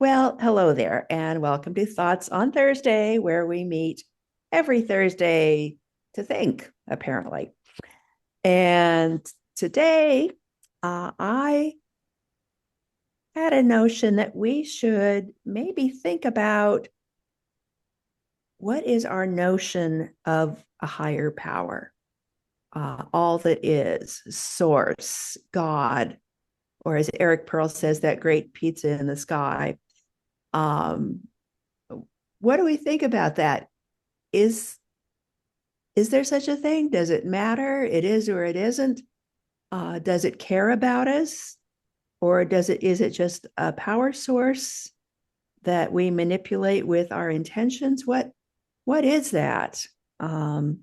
Well, hello there, and welcome to Thoughts on Thursday, where we meet every Thursday to think, apparently. And today, I had a notion that we should maybe think about what is our notion of a higher power, all that is, source, God, or as Eric Pearl says, that great pizza in the sky. Um, what do we think about that? Is is there such a thing? Does it matter? It is or it isn't? Does it care about us? Or is it just a power source that we manipulate with our intentions? What is that? Um,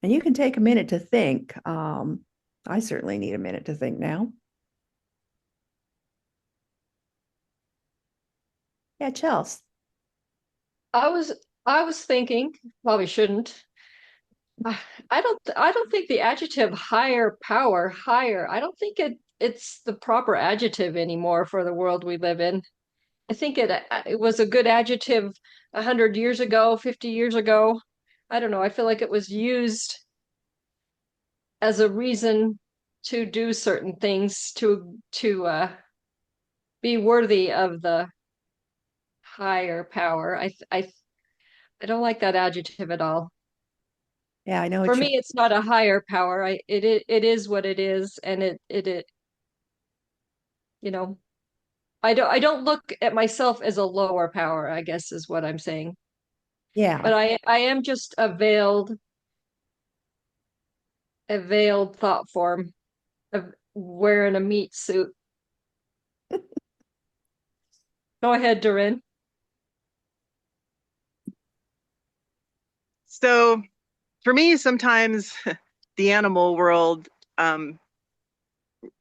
and you can take a minute to think. I certainly need a minute to think now. Yeah, Chels. I was I was thinking, probably shouldn't. I I don't think the adjective higher power, higher, I don't think it's the proper adjective anymore for the world we live in. I think it was a good adjective 100 years ago, 50 years ago. I don't know. I feel like it was used as a reason to do certain things to be worthy of the higher power. I don't like that adjective at all. Yeah, I know For what you're. me, it's not a higher power. It is what it is, and it you know I don't look at myself as a lower power, I guess is what I'm saying. Yeah, But I am just a veiled thought form of wearing a meat suit. Go ahead, Doreen. So for me, sometimes the animal world um,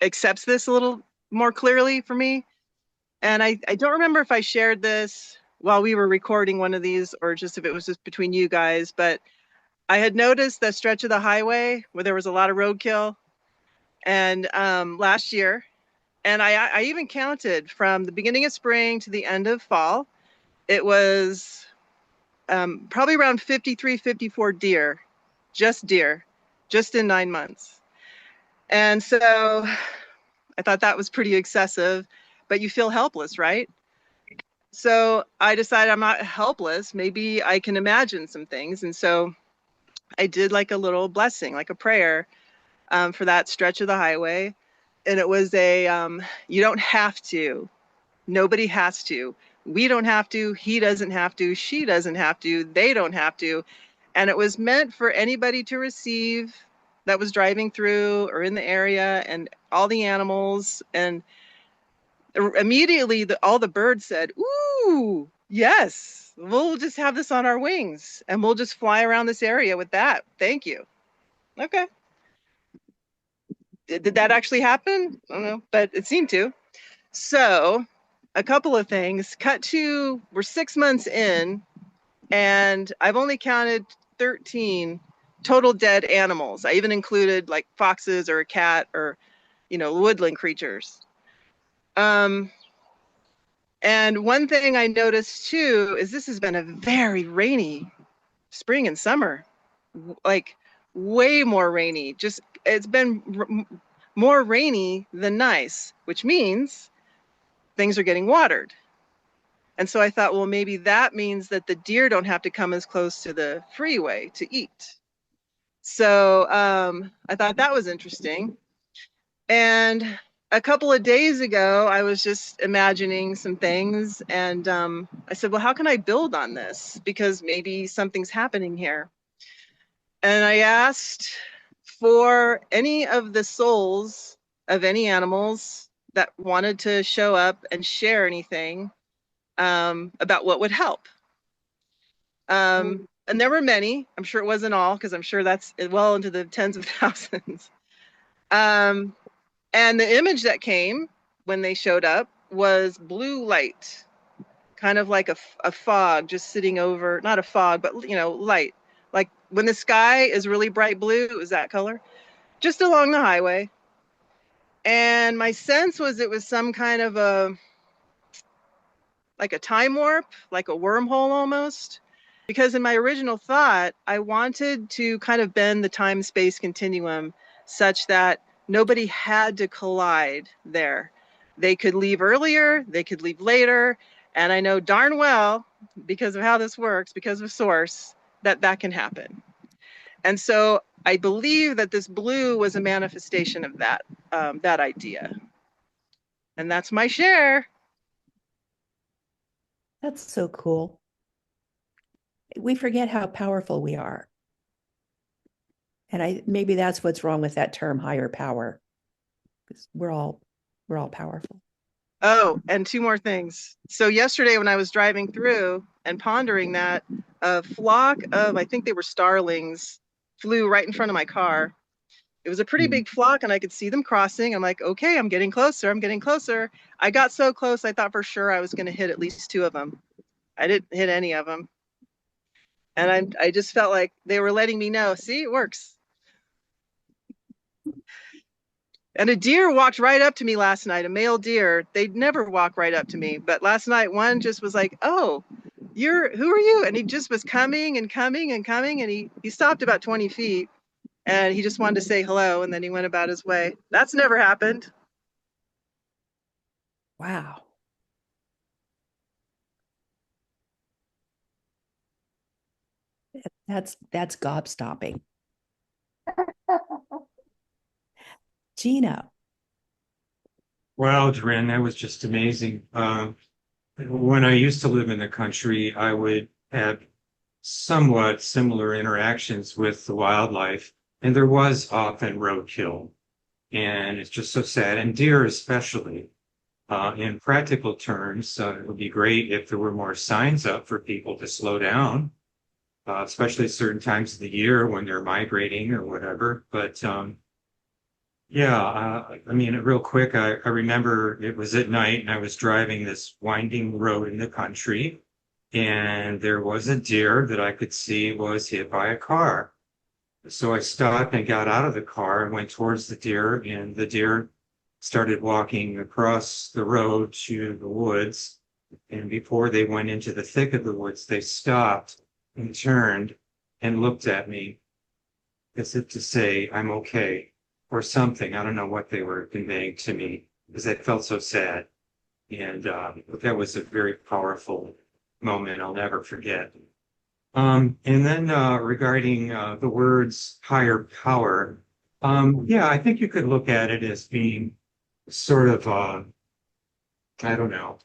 accepts this a little more clearly for me. And I don't remember if I shared this while we were recording one of these or just if it was just between you guys, but I had noticed the stretch of the highway where there was a lot of roadkill and last year. And I even counted from the beginning of spring to the end of fall. It was probably around 53, 54 deer, just in 9 months. And so I thought that was pretty excessive, but you feel helpless, right? So I decided I'm not helpless. Maybe I can imagine some things. And so I did like a little blessing, like a prayer for that stretch of the highway. And it was you don't have to. Nobody has to. We don't have to. He doesn't have to. She doesn't have to. They don't have to. And it was meant for anybody to receive that was driving through or in the area and all the animals. And immediately all the birds said, "Ooh, yes, we'll just have this on our wings and we'll just fly around this area with that. Thank you." Okay. Did that actually happen? I don't know, but it seemed to. So, a couple of things. Cut to, we're 6 months in, and I've only counted 13 total dead animals. I even included like foxes or a cat or, woodland creatures. Um, and one thing I noticed too is this has been a very rainy spring and summer, like way more rainy. Just it's been more rainy than nice, which means things are getting watered. And so I thought, well, maybe that means that the deer don't have to come as close to the freeway to eat. So I thought that was interesting. And a couple of days ago, I was just imagining some things. And I said, well, how can I build on this? Because maybe something's happening here. And I asked for any of the souls of any animals that wanted to show up and share anything about what would help. And there were many. I'm sure it wasn't all, because I'm sure that's well into the tens of thousands. Um, and the image that came when they showed up was blue light, kind of like a fog just sitting over, not a fog, but light. Like when the sky is really bright blue, it was that color, just along the highway. And my sense was it was some kind of like a time warp, like a wormhole almost. Because in my original thought, I wanted to kind of bend the time-space continuum such that nobody had to collide there. They could leave earlier, they could leave later, and I know darn well, because of how this works, because of Source, that that can happen. And so I believe that this blue was a manifestation of that idea. And that's my share. That's so cool. We forget how powerful we are. And maybe that's what's wrong with that term, higher power, because we're all powerful. Oh, and two more things. So yesterday when I was driving through and pondering that, a flock of, I think they were starlings, flew right in front of my car. It was a pretty big flock and I could see them crossing. I'm like, okay, I'm getting closer. I'm getting closer. I got so close, I thought for sure I was going to hit at least two of them. I didn't hit any of them. And I just felt like they were letting me know, see, it works. And a deer walked right up to me last night, a male deer. They'd never walk right up to me. But last night, one just was like, oh, who are you? And he just was coming and coming and coming. And he stopped about 20 feet and he just wanted to say hello. And then he went about his way. That's never happened. Wow. That's gobstopping. Gina. Wow, Dren, that was just amazing. When I used to live in the country, I would have somewhat similar interactions with the wildlife, and there was often roadkill, and it's just so sad, and deer especially. In practical terms, it would be great if there were more signs up for people to slow down, especially certain times of the year when they're migrating or whatever. But yeah, I mean, real quick, I remember it was at night and I was driving this winding road in the country, and there was a deer that I could see was hit by a car. So I stopped and got out of the car and went towards the deer, and the deer started walking across the road to the woods. And before they went into the thick of the woods, they stopped and turned and looked at me as if to say, I'm okay, or something. I don't know what they were conveying to me because I felt so sad. And that was a very powerful moment I'll never forget. And then regarding the words higher power, yeah, I think you could look at it as being sort of, I don't know,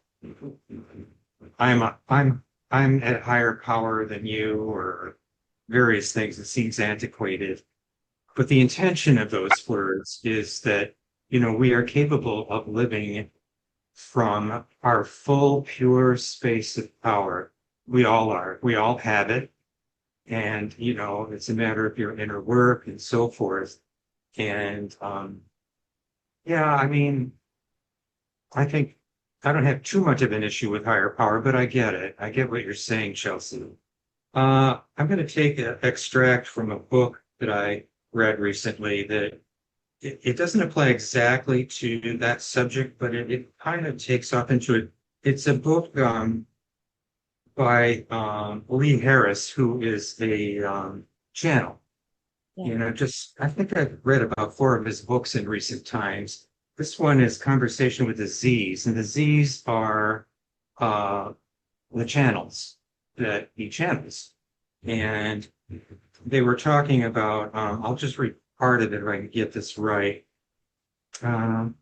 I'm at higher power than you, or various things. It seems antiquated. But the intention of those words is that, we are capable of living from our full, pure space of power. We all are. We all have it. And, it's a matter of your inner work and so forth. And, yeah, I mean, I think I don't have too much of an issue with higher power, but I get it. I get what you're saying, Chelsea. I'm going to take an extract from a book that I read recently that it doesn't apply exactly to that subject, but it kind of takes off into it. It's a book by Lee Harris, who is a channel. Yeah. I think I've read about 4 of his books in recent times. This one is Conversation with the Z's, and the Z's are the channels that he channels. And they were talking about, I'll just read part of it if I can get this right. That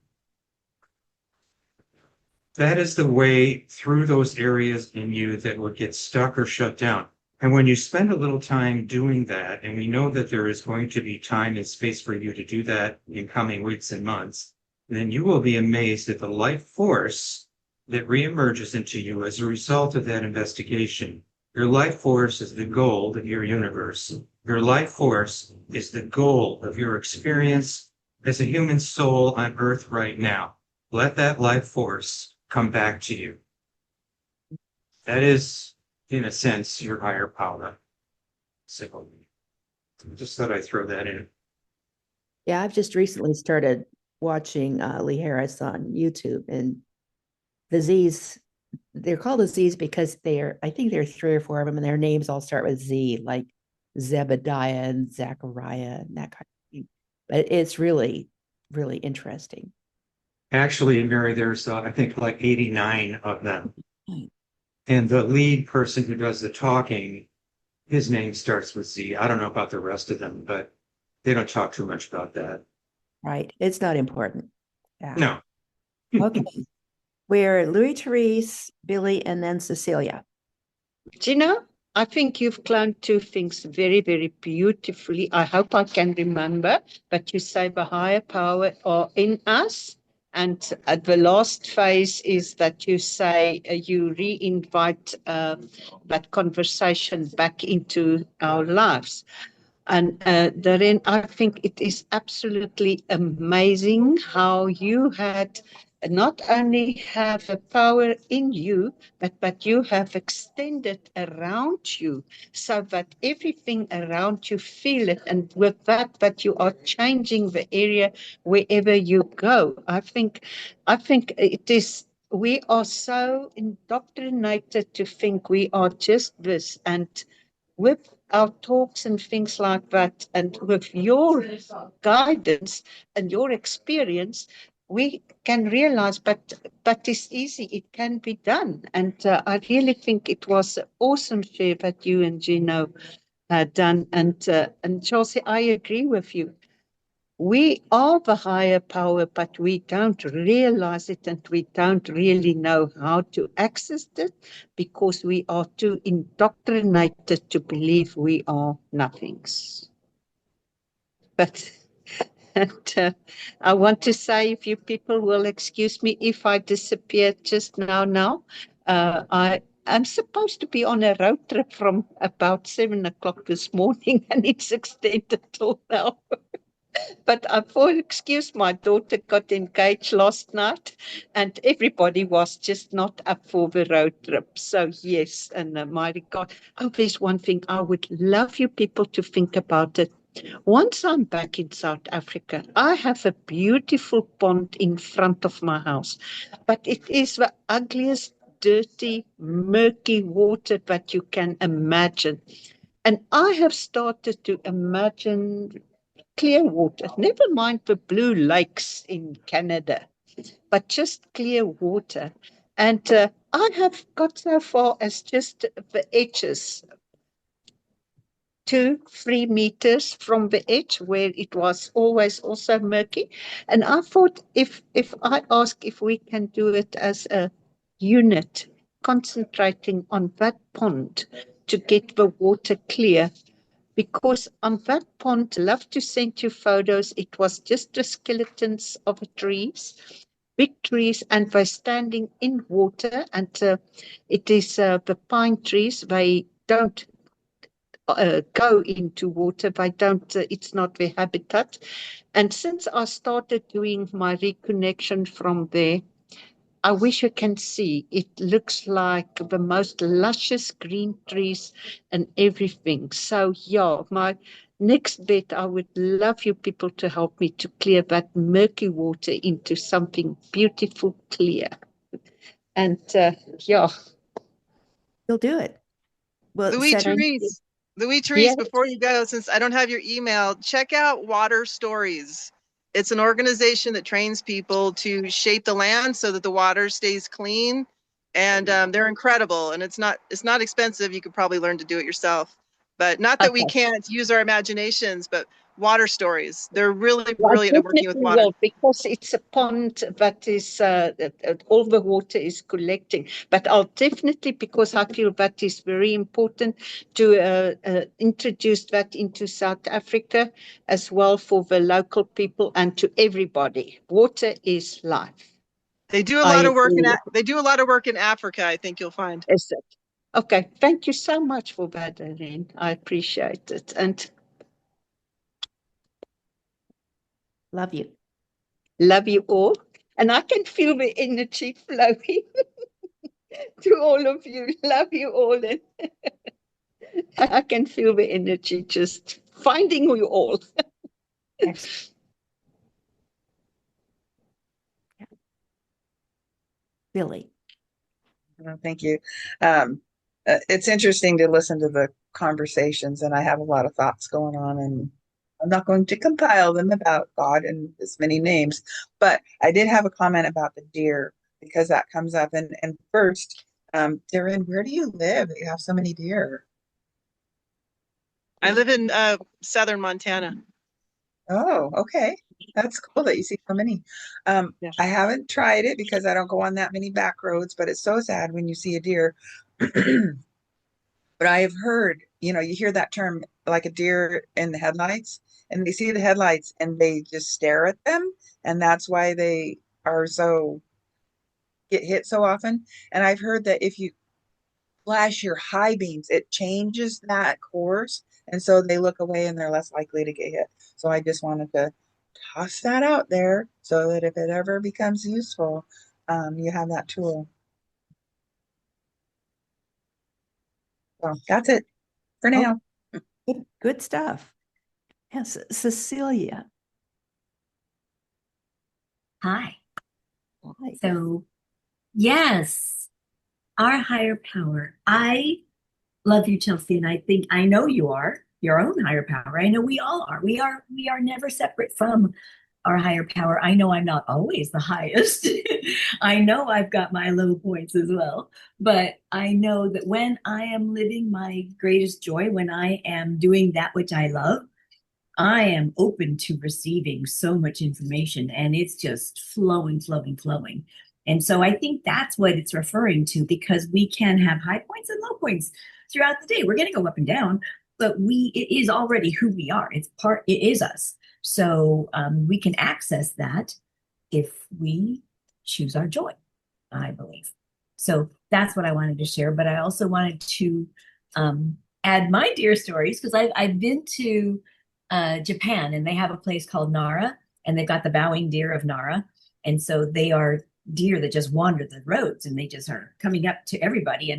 is the way through those areas in you that would get stuck or shut down. And when you spend a little time doing that, and we know that there is going to be time and space for you to do that in coming weeks and months, then you will be amazed at the life force that reemerges into you as a result of that investigation. Your life force is the gold of your universe. Your life force is the goal of your experience as a human soul on Earth right now. Let that life force come back to you. That is, in a sense, your higher power. So just thought I'd throw that in. Yeah, I've just recently started watching Lee Harris on YouTube, and the Z's they're called the Z's because I think there are 3 or 4 of them, and their names all start with Z, like Zebediah and Zachariah and that kind of thing. But it's really, really interesting. Actually, Mary, there's I think like 89 of them. Mm. And the lead person who does the talking, his name starts with Z. I don't know about the rest of them, but they don't talk too much about that. Right. It's not important. Yeah. No. Okay. We're Louis Therese, Billy, and then Cecilia. Gina, I think you've cloned two things very, very beautifully. I hope I can remember, but you say the higher power are in us. And the last phase is that you say you re-invite that conversation back into our lives. And therein, I think it is absolutely amazing how you had not only have a power in you, but you have extended around you so that everything around you feel it. And with that you are changing the area wherever you go. I think it is, we are so indoctrinated to think we are just this, and with our talks and things like that, and with your guidance and your experience, we can realize, but it's easy, it can be done. And I really think it was an awesome share that you and Gino had done. And Chelsea, I agree with you. We are the higher power, but we don't realize it, and we don't really know how to access it because we are too indoctrinated to believe we are nothings. But and, I want to say, if you people will excuse me if I disappear just now, I'm supposed to be on a road trip from about 7 o'clock this morning, and it's extended till now. But for excuse, my daughter got engaged last night, and everybody was just not up for the road trip. So yes, and my regard. Oh, there's one thing I would love you people to think about it. Once I'm back in South Africa, I have a beautiful pond in front of my house, but it is the ugliest, dirty, murky water that you can imagine. And I have started to imagine clear water, never mind the blue lakes in Canada, but just clear water. And I have got so far as just the edges, 2-3 meters from the edge where it was always also murky. And I thought, if I ask if we can do it as a unit, concentrating on that pond to get the water clear, because on that pond, I love to send you photos. It was just the skeletons of the trees, big trees, and they're standing in water. And it is the pine trees. They don't go into water. They don't. It's not their habitat. And since I started doing my reconnection from there, I wish you can see. It looks like the most luscious green trees and everything. So yeah, my next bet, I would love you people to help me to clear that murky water into something beautiful, clear. And yeah. You'll do it. Well, Louis Cedric, Therese, Louis Therese, Yes. before you go, since I don't have your email, check out Water Stories. It's an organization that trains people to shape the land so that the water stays clean, and they're incredible. And it's not expensive. You could probably learn to do it yourself, but not that we Okay. can't use our imaginations. But Water Stories, they're really Well, I brilliant at working with definitely water. will, because it's a pond that is all the water is collecting. But I'll definitely, because I feel that is very important, to introduce that into South Africa as well for the local people and to everybody. Water is life. They do a I lot of work agree. they do a lot of work in Africa, I think you'll find. Is it? Okay, thank you so much for that, Irene. I appreciate it. And love you. love you all. And I can feel the energy flowing to all of you. Love you all. And I can feel the energy just finding you all. Excellent. Billy. Thank you. It's interesting to listen to the conversations, and I have a lot of thoughts going on, and I'm not going to compile them about God and his many names, but I did have a comment about the deer because that comes up. And first, Darren, where do you live that you have so many deer? I live in southern Montana. Oh, okay. That's cool that you see so many. Yeah. I haven't tried it because I don't go on that many back roads, but it's so sad when you see a deer. But I have heard, you hear that term like a deer in the headlights, and they see the headlights and they just stare at them, and that's why they are so get hit so often. And I've heard that if you flash your high beams, it changes that course, and so they look away and they're less likely to get hit. So I just wanted to toss that out there so that if it ever becomes useful, you have that tool. So that's it for Oh, now. good stuff. Yes, Cecilia. Hi. Hi. So, yes, our higher power. I love you, Chelsea, and I think I know you are your own higher power. I know we all are. We are never separate from our higher power. I know I'm not always the highest. I know I've got my low points as well, but I know that when I am living my greatest joy, when I am doing that which I love, I am open to receiving so much information and it's just flowing, flowing, flowing. And so I think that's what it's referring to because we can have high points and low points throughout the day. We're going to go up and down, but it is already who we are. It is us. So we can access that if we choose our joy, I believe. So that's what I wanted to share. But I also wanted to add my deer stories because I've been to Japan, and they have a place called Nara, and they've got the bowing deer of Nara. And so they are deer that just wander the roads and they just are coming up to everybody.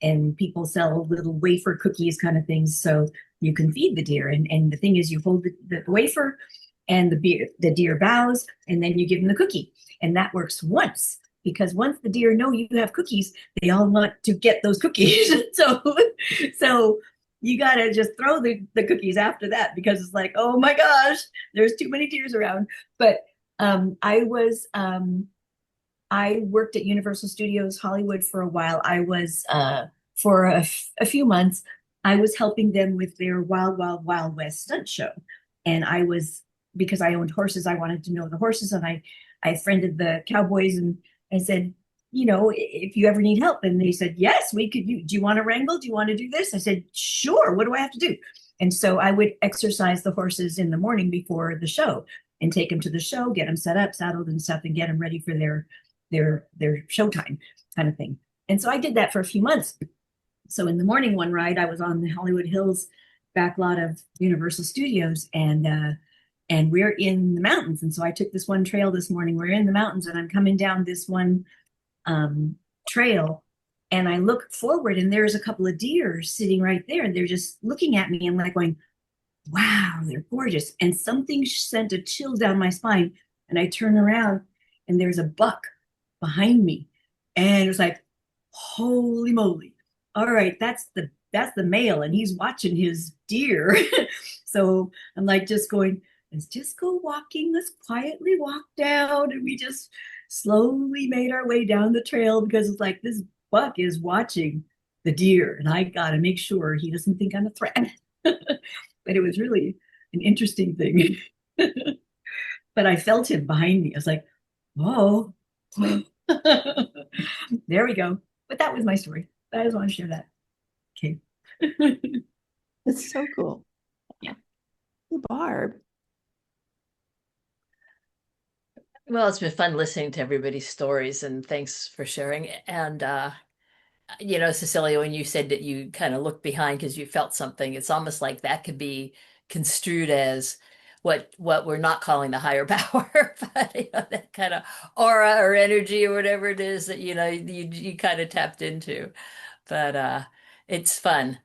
And people sell little wafer cookies kind of things. So you can feed the deer. And the thing is, you hold the wafer and the deer bows, and then you give them the cookie. And that works once. Because once the deer know you have cookies, they all want to get those cookies. So you got to just throw the cookies after that because it's like, oh my gosh, there's too many deers around. But I worked at Universal Studios Hollywood for a while. I was for a few months, I was helping them with their Wild Wild Wild West stunt show. And I was, because I owned horses, I wanted to know the horses, and I friended the cowboys and I said, if you ever need help. And they said, yes, we could. Do you want to wrangle? Do you want to do this? I said, sure. What do I have to do? And so I would exercise the horses in the morning before the show and take them to the show, get them set up, saddled and stuff, and get them ready for their showtime kind of thing. And so I did that for a few months. So in the morning, one ride, I was on the Hollywood Hills back lot of Universal Studios, and we're in the mountains. And so I took this one trail this morning. We're in the mountains, and I'm coming down this one trail, and I look forward, and there's a couple of deer sitting right there, and they're just looking at me and like going, wow, they're gorgeous. And something sent a chill down my spine, and I turn around, and there's a buck behind me, and it was like, holy moly, all right, that's the male, and he's watching his deer. So I'm like just going, let's just go walking, let's quietly walk down. And we just slowly made our way down the trail because it's like this buck is watching the deer, and I got to make sure he doesn't think I'm a threat. But it was really an interesting thing. But I felt him behind me. I was like, whoa. There we go. But that was my story. I just want to share that. Okay. That's so cool. Yeah. Barb. Well, it's been fun listening to everybody's stories, and thanks for sharing. And Cecilia, when you said that you kind of looked behind because you felt something, it's almost like that could be construed as what we're not calling the higher power, but that kind of aura or energy or whatever it is that you kind of tapped into. But it's fun.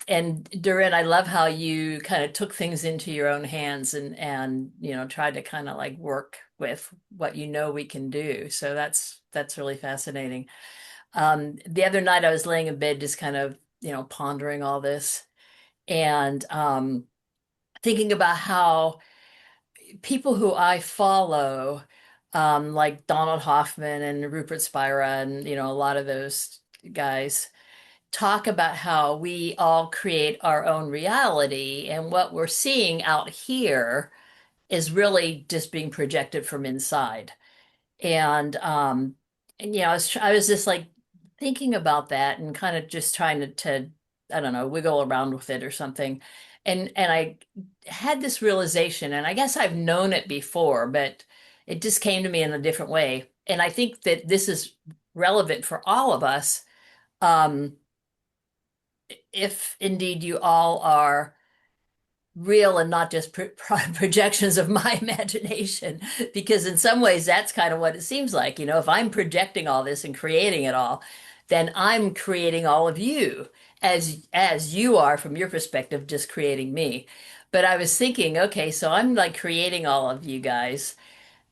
And Durin, I love how you kind of took things into your own hands and tried to kind of like work with what we can do. So that's really fascinating. The other night I was laying in bed just kind of, pondering all this and thinking about how people who I follow, like Donald Hoffman and Rupert Spira and, a lot of those guys talk about how we all create our own reality and what we're seeing out here is really just being projected from inside. And I was just like thinking about that and kind of just trying to I don't know, wiggle around with it or something. And I had this realization, and I guess I've known it before, but it just came to me in a different way. And I think that this is relevant for all of us. Um, if indeed you all are real and not just projections of my imagination, because in some ways that's kind of what it seems like. If I'm projecting all this and creating it all, then I'm creating all of you as you are from your perspective, just creating me. But I was thinking, okay, so I'm like creating all of you guys.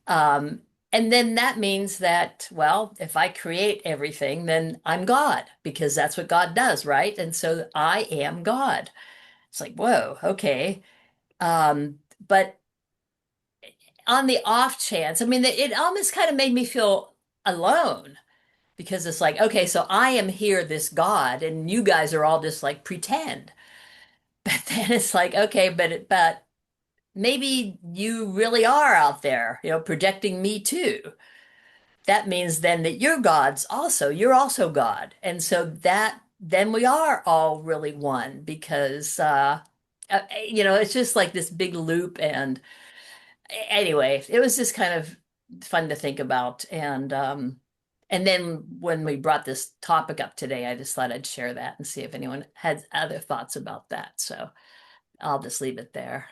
Um, and then that means that, well, if I create everything, then I'm God, because that's what God does, right? And so I am God. It's like, whoa, okay. But on the off chance, I mean, it almost kind of made me feel alone because it's like, okay, so I am here, this God, and you guys are all just like pretend. But then it's like, okay, but maybe you really are out there, projecting me too. That means then that you're gods also. You're also God. And so that then we are all really one because it's just like this big loop. And anyway, it was just kind of fun to think about. And then when we brought this topic up today, I just thought I'd share that and see if anyone had other thoughts about that. So I'll just leave it there.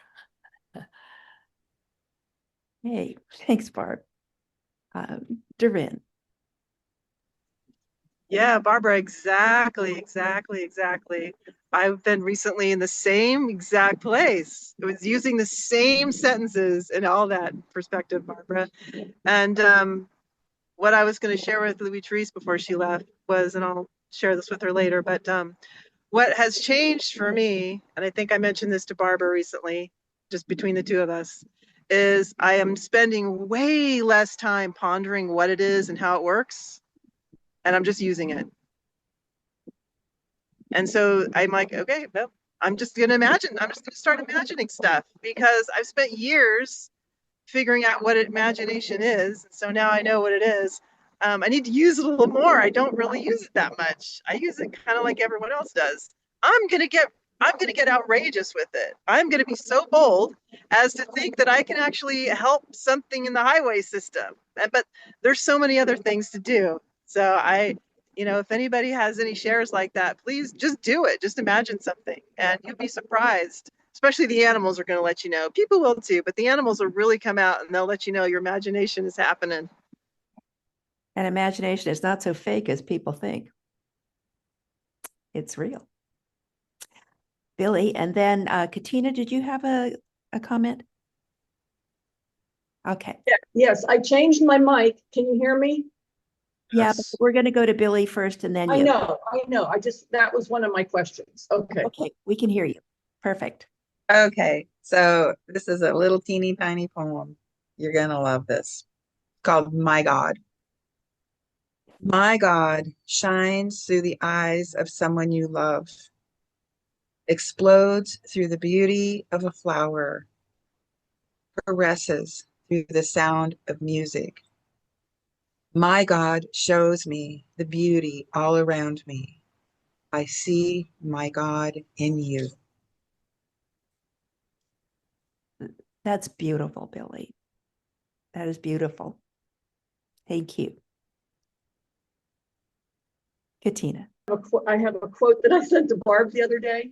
Hey, thanks, Barb. Doreen. Yeah, Barbara, exactly. I've been recently in the same exact place. It was using the same sentences and all that perspective, Barbara. And what I was going to share with Louis Therese before she left was, and I'll share this with her later, but what has changed for me, and I think I mentioned this to Barbara recently, just between the two of us, is I am spending way less time pondering what it is and how it works, and I'm just using it. And so I'm like, okay, well, I'm just going to imagine. I'm just going to start imagining stuff because I've spent years figuring out what imagination is. So now I know what it is. I need to use it a little more. I don't really use it that much. I use it kind of like everyone else does. I'm going to get outrageous with it. I'm going to be so bold as to think that I can actually help something in the highway system. But there's so many other things to do. So if anybody has any shares like that, please just do it. Just imagine something and you'll be surprised. Especially the animals are going to let you know. People will too, but the animals will really come out and they'll let you know your imagination is happening. And imagination is not so fake as people think. It's real. Billy, and then Katina, did you have a comment? Okay. Yes, I changed my mic. Can you hear me? Yeah, but we're going to go to Billy first and then you. I know. That was one of my questions. Okay. Okay, we can hear you. Perfect. Okay, so this is a little teeny tiny poem. You're gonna love this. Called My God. My God shines through the eyes of someone you love, explodes through the beauty of a flower, caresses through the sound of music. My God shows me the beauty all around me. I see my God in you. That's beautiful, Billy. That is beautiful. Thank you. Katina. I have a quote that I sent to Barb the other day.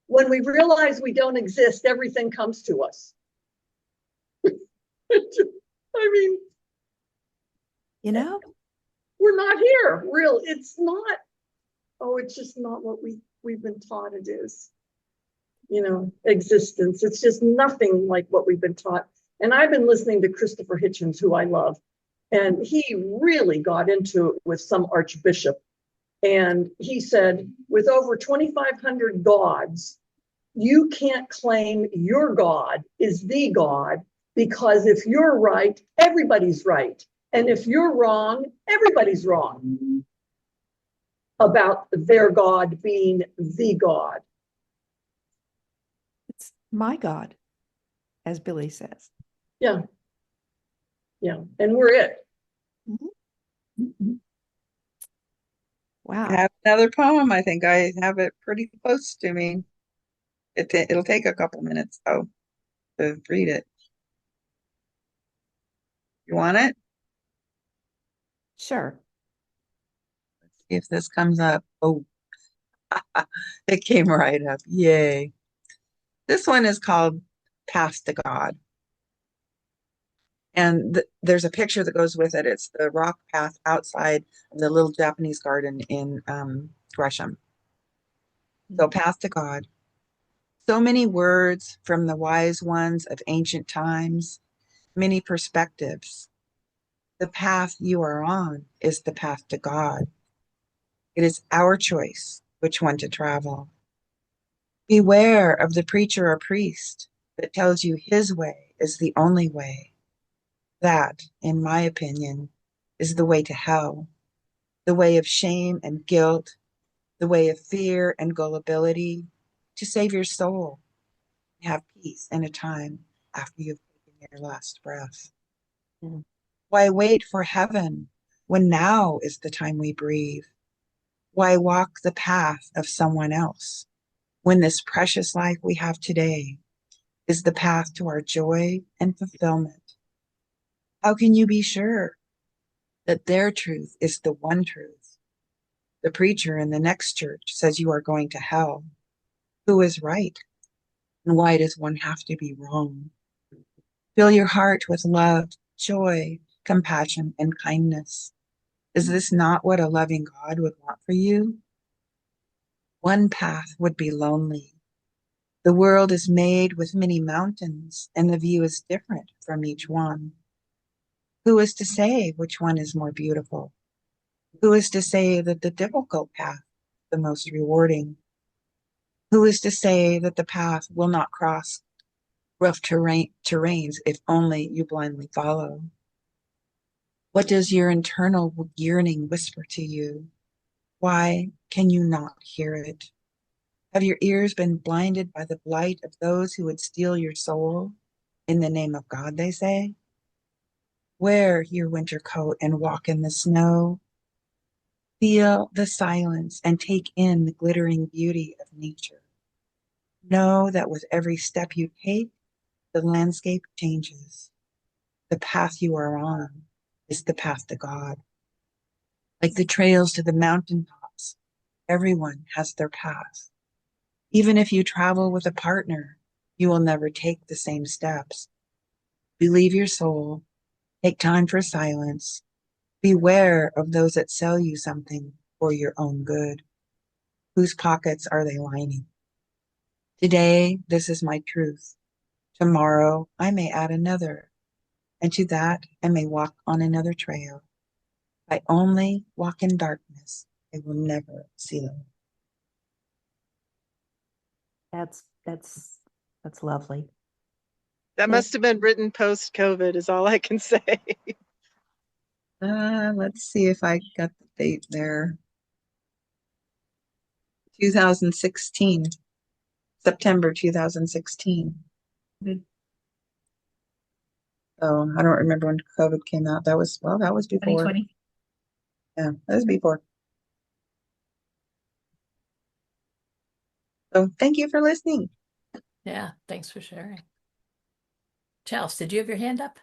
When we realize we don't exist, everything comes to us. I mean, we're not here. It's not. Oh, it's just not what we've been taught it is. Existence. It's just nothing like what we've been taught. And I've been listening to Christopher Hitchens, who I love. And he really got into it with some archbishop. And he said, with over 2,500 gods, you can't claim your God is the God, because if you're right, everybody's right. And if you're wrong, everybody's wrong about their God being the God. It's my God, as Billy says. Yeah. Yeah. And we're it. Wow. I have another poem. I think I have it pretty close to me. It'll take a couple minutes though to read it. You want it? Sure. Let's see if this comes up. Oh, it came right up. Yay. This one is called Path to God. And there's a picture that goes with it. It's the rock path outside of the little Japanese garden in Gresham. So, Path to God. So many words from the wise ones of ancient times, many perspectives. The path you are on is the path to God. It is our choice which one to travel. Beware of the preacher or priest that tells you his way is the only way. That, in my opinion, is the way to hell, the way of shame and guilt, the way of fear and gullibility, to save your soul, have peace in a time after you've taken your last breath. Mm. Why wait for heaven when now is the time we breathe? Why walk the path of someone else when this precious life we have today is the path to our joy and fulfillment? How can you be sure that their truth is the one truth? The preacher in the next church says you are going to hell. Who is right? And why does one have to be wrong? Fill your heart with love, joy, compassion, and kindness. Is this not what a loving God would want for you? One path would be lonely. The world is made with many mountains, and the view is different from each one. Who is to say which one is more beautiful? Who is to say that the difficult path is the most rewarding? Who is to say that the path will not cross rough terrains if only you blindly follow? What does your internal yearning whisper to you? Why can you not hear it? Have your ears been blinded by the blight of those who would steal your soul? In the name of God, they say. Wear your winter coat and walk in the snow. Feel the silence and take in the glittering beauty of nature. Know that with every step you take, the landscape changes. The path you are on is the path to God. Like the trails to the mountaintops, everyone has their path. Even if you travel with a partner, you will never take the same steps. Believe your soul, take time for silence. Beware of those that sell you something for your own good. Whose pockets are they lining? Today, this is my truth. Tomorrow, I may add another. And to that, I may walk on another trail. I only walk in darkness. I will never see them. That's lovely. That must have been written post-COVID, is all I can say. Let's see if I got the date there. 2016, September 2016. Oh, I don't remember when COVID came out. That was before. 2020. Yeah, that was before. So thank you for listening. Yeah, thanks for sharing. Chelsea, did you have your hand up?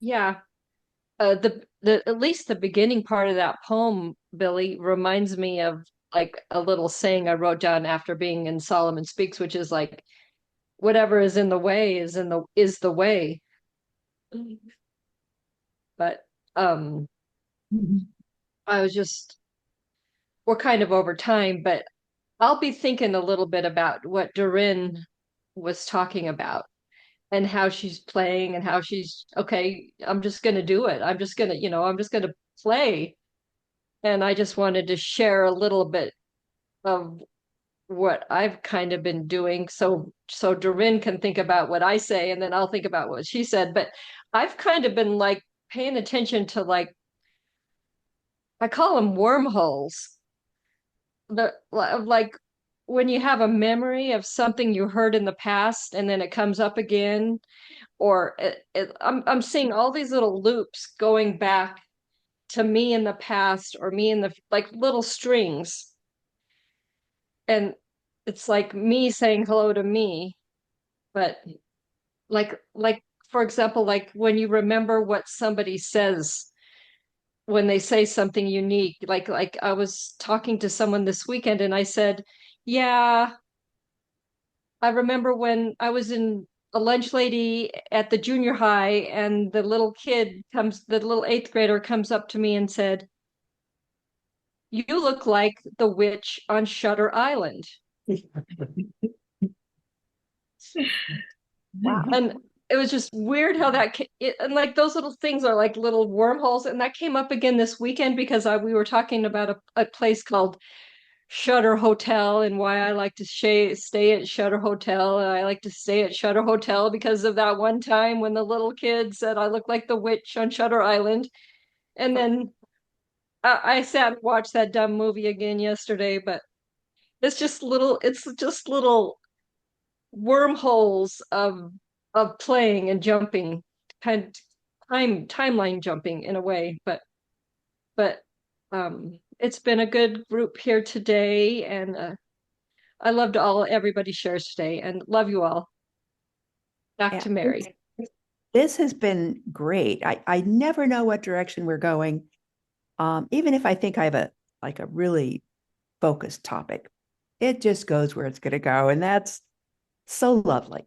Yeah. The at least the beginning part of that poem, Billy, reminds me of like a little saying I wrote down after being in Solomon Speaks, which is like, whatever is in the way is the way. But I was just, we're kind of over time, but I'll be thinking a little bit about what Doreen was talking about. and how she's playing and how she's okay, I'm just going to do it. I'm just going to, I'm just going to play. And I just wanted to share a little bit of what I've kind of been doing. So Doreen can think about what I say and then I'll think about what she said. But I've kind of been like paying attention to like, I call them wormholes. Like when you have a memory of something you heard in the past and then it comes up again, or I'm seeing all these little loops going back to me in the past or me in the like little strings. And it's like me saying hello to me, but like for example, like when you remember what somebody says when they say something unique, like I was talking to someone this weekend and I said, yeah, I remember when I was in a lunch lady at the junior high and the little eighth grader comes up to me and said, you look like the witch on Shutter Island. Wow. And it was just weird how and like those little things are like little wormholes. And that came up again this weekend because we were talking about a place called Shutter Hotel and why I like to stay at Shutter Hotel. And I like to stay at Shutter Hotel because of that one time when the little kid said I look like the witch on Shutter Island. And then I sat and watched that dumb movie again yesterday, but it's just little wormholes of playing and jumping, kind of timeline jumping in a way. But it's been a good group here today, and I loved everybody shares today, and love you all. Back Yeah, to Mary. this has been great. I never know what direction we're going. Even if I think I have a really focused topic, it just goes where it's going to go. And that's so lovely.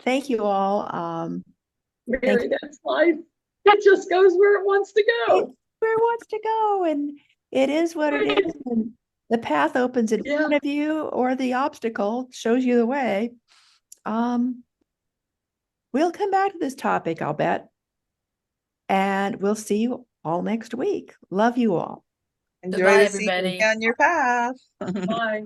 Thank you all. Mary, that's life. It just goes where it wants to go. It's where it wants to go. And it is what it is. And the path opens in front of you or the obstacle shows you the way. We'll come back to this topic, I'll bet. And we'll see you all next week. Love you all. Enjoy Goodbye, the season everybody. on your path. Bye.